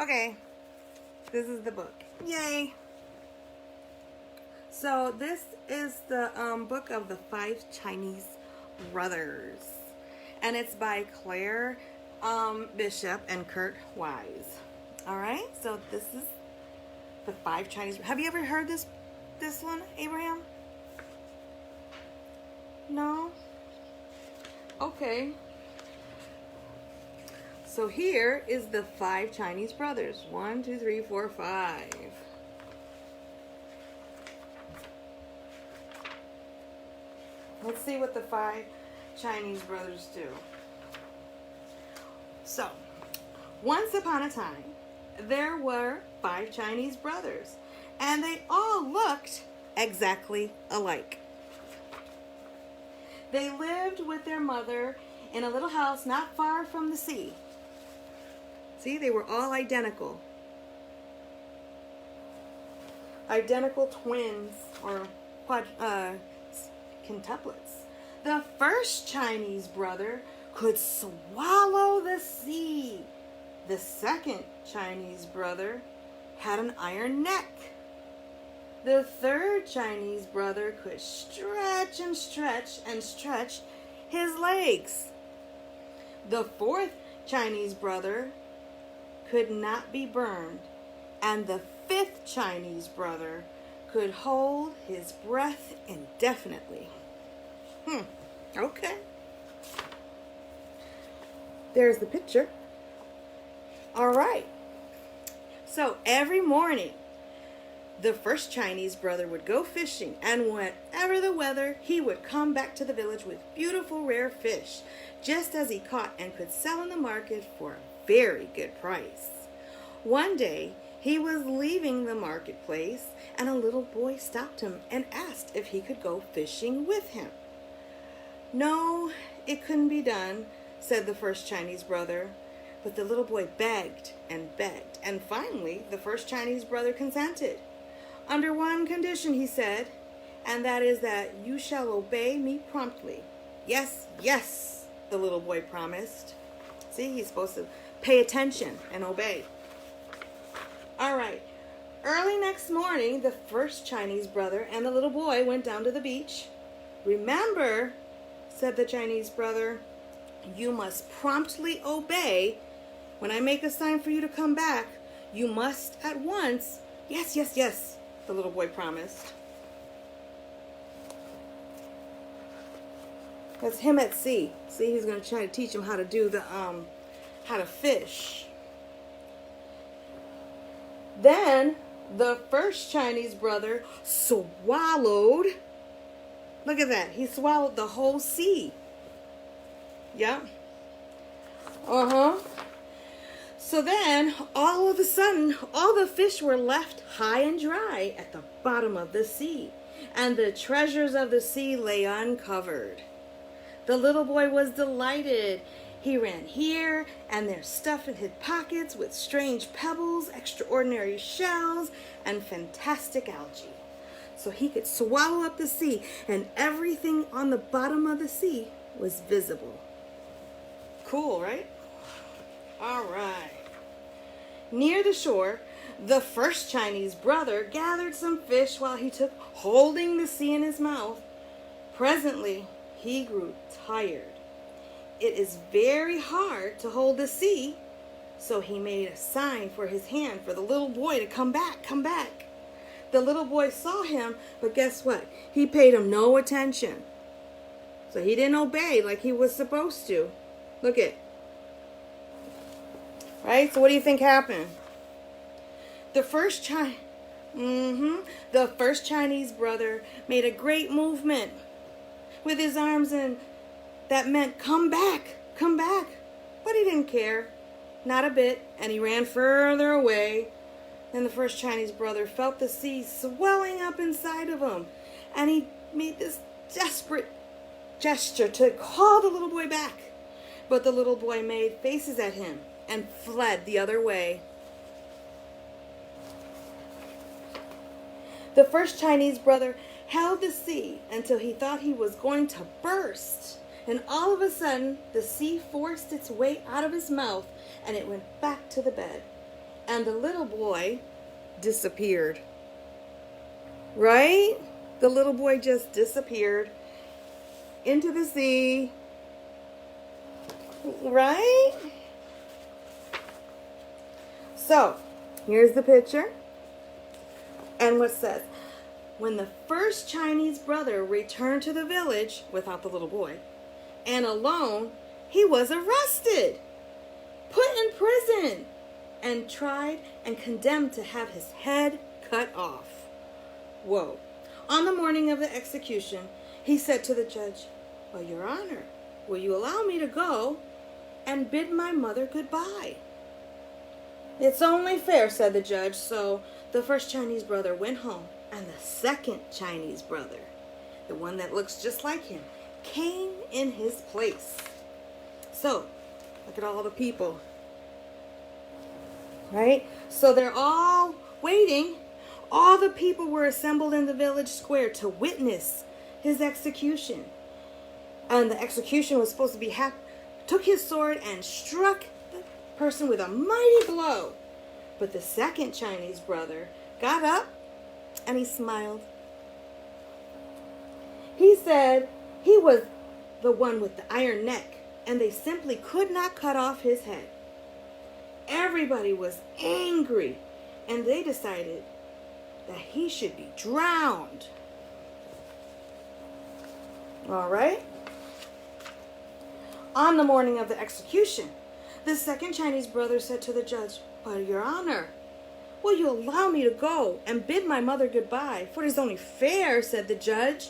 Okay, this is the book. Yay! So this is the book of the Five Chinese Brothers, and it's by Claire Bishop and Kurt Wise. All right, so this is the Five Chinese. Have you ever heard this one, Abraham? No? Okay. So here is the Five Chinese Brothers. 1, 2, 3, 4, 5. Let's see what the Five Chinese Brothers do. So, once upon a time, there were 5 Chinese brothers, and they all looked exactly alike. They lived with their mother in a little house not far from the sea. See, they were all identical. Identical twins or quintuplets. The first Chinese brother could swallow the sea. The second Chinese brother had an iron neck. The third Chinese brother could stretch and stretch and stretch his legs. The fourth Chinese brother could not be burned. And the fifth Chinese brother could hold his breath indefinitely. Okay. There's the picture. All right. So every morning, the first Chinese brother would go fishing, and whatever the weather, he would come back to the village with beautiful rare fish, just as he caught and could sell in the market for a very good price. One day, he was leaving the marketplace, and a little boy stopped him and asked if he could go fishing with him. No, it couldn't be done, said the first Chinese brother. But the little boy begged, and finally the first Chinese brother consented. Under one condition, he said, and that is that you shall obey me promptly. Yes, yes, the little boy promised. See, he's supposed to pay attention and obey. All right. Early next morning, the first Chinese brother and the little boy went down to the beach. Remember, said the Chinese brother, you must promptly obey. When I make a sign for you to come back, you must at once. Yes, yes, yes, the little boy promised. That's him at sea. See, he's going to try to teach him how to do how to fish. Then the first Chinese brother swallowed. Look at that. He swallowed the whole sea. Yeah. So then, all of a sudden, all the fish were left high and dry at the bottom of the sea, and the treasures of the sea lay uncovered. The little boy was delighted. He ran here and there, stuffed in his pockets with strange pebbles, extraordinary shells, and fantastic algae. So he could swallow up the sea, and everything on the bottom of the sea was visible. Cool, right? All right. Near the shore, the first Chinese brother gathered some fish while he took holding the sea in his mouth. Presently, he grew tired. It is very hard to hold the sea, so he made a sign for his hand for the little boy to come back, come back. The little boy saw him, but guess what? He paid him no attention. So he didn't obey like he was supposed to. Look it. Right? So what do you think happened? The first Chinese brother made a great movement with his arms, and that meant come back, come back. But he didn't care. Not a bit. And he ran further away. Then the first Chinese brother felt the sea swelling up inside of him, and he made this desperate gesture to call the little boy back. But the little boy made faces at him and fled the other way. The first Chinese brother held the sea until he thought he was going to burst. And all of a sudden, the sea forced its way out of his mouth, and it went back to the bed. And the little boy disappeared. Right? The little boy just disappeared into the sea. Right? So, here's the picture. And what says, when the first Chinese brother returned to the village without the little boy and alone, he was arrested, put in prison, and tried and condemned to have his head cut off. Whoa. On the morning of the execution, he said to the judge, "Well, Your Honor, will you allow me to go and bid my mother goodbye?" "It's only fair," said the judge. So the first Chinese brother went home, and the second Chinese brother, the one that looks just like him, came in his place. So, look at all the people. Right? So they're all waiting. All the people were assembled in the village square to witness his execution. And the execution was supposed to be took his sword and struck the person with a mighty blow. But the second Chinese brother got up and he smiled. He said he was the one with the iron neck, and they simply could not cut off his head. Everybody was angry, and they decided that he should be drowned. All right? On the morning of the execution, the second Chinese brother said to the judge, "But Your Honor, will you allow me to go and bid my mother goodbye? For it is only fair," said the judge.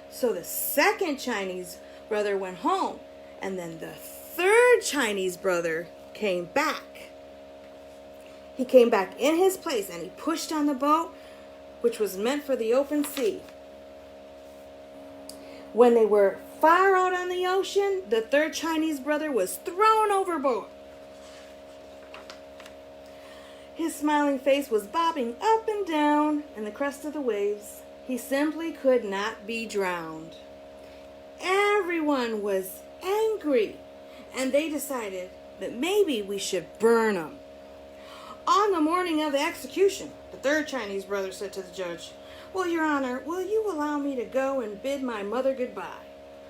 So the second Chinese brother went home, and then the third Chinese brother came back. He came back in his place, and he pushed on the boat, which was meant for the open sea. When they were far out on the ocean, the third Chinese brother was thrown overboard. His smiling face was bobbing up and down in the crest of the waves. He simply could not be drowned. Everyone was angry, and they decided that maybe we should burn him. On the morning of the execution, the third Chinese brother said to the judge, "Well, Your Honor, will you allow me to go and bid my mother goodbye?"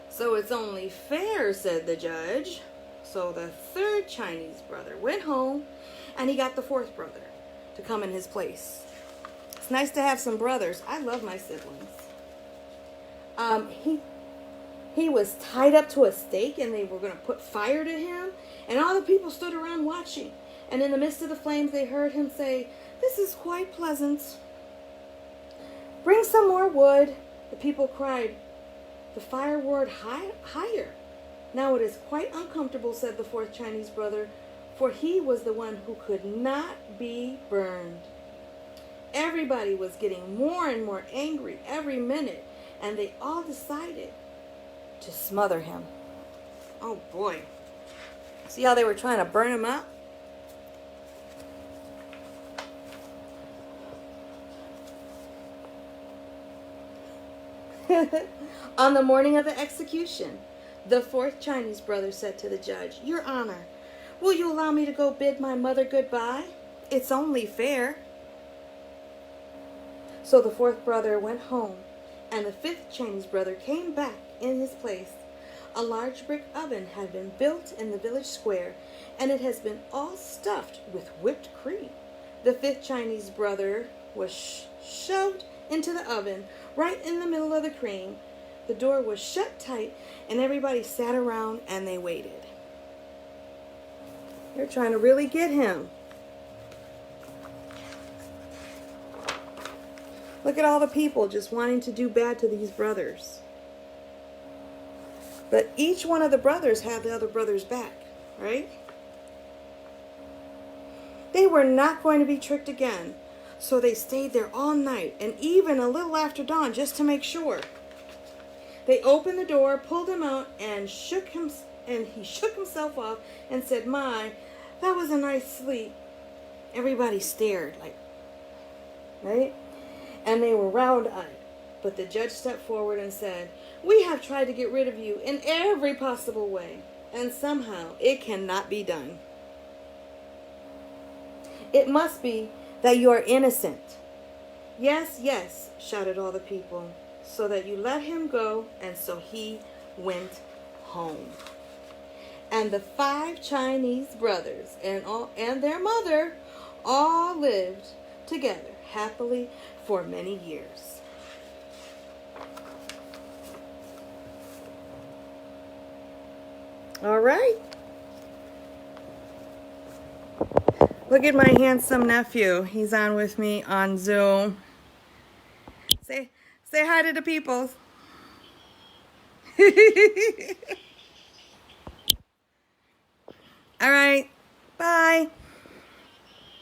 "So it's only fair," said the judge. So the third Chinese brother went home, and he got the fourth brother to come in his place. It's nice to have some brothers. I love my siblings. He was tied up to a stake, and they were going to put fire to him, and all the people stood around watching. And in the midst of the flames, they heard him say, "This is quite pleasant. Bring some more wood." The people cried. The fire roared higher. "Now it is quite uncomfortable," said the fourth Chinese brother, for he was the one who could not be burned. Everybody was getting more and more angry every minute, and they all decided to smother him. Oh boy. See how they were trying to burn him up? On the morning of the execution, the fourth Chinese brother said to the judge, "Your Honor, will you allow me to go bid my mother goodbye? It's only fair." So the fourth brother went home, and the fifth Chinese brother came back in his place. A large brick oven had been built in the village square, and it has been all stuffed with whipped cream. The fifth Chinese brother was shoved into the oven right in the middle of the cream. The door was shut tight, and everybody sat around and they waited. They're trying to really get him. Look at all the people just wanting to do bad to these brothers. But each one of the brothers had the other brother's back, right? They were not going to be tricked again. So they stayed there all night, and even a little after dawn, just to make sure. They opened the door, pulled him out, and he shook himself off and said, "My, that was a nice sleep." Everybody stared, right? And they were round-eyed. But the judge stepped forward and said, "We have tried to get rid of you in every possible way, and somehow it cannot be done. It must be that you are innocent." "Yes, yes," shouted all the people. "So that you let him go." And so he went home. And the 5 Chinese brothers and their mother all lived together happily for many years. All right. Look at my handsome nephew. He's on with me on Zoom. Say hi to the peoples. All right. Bye.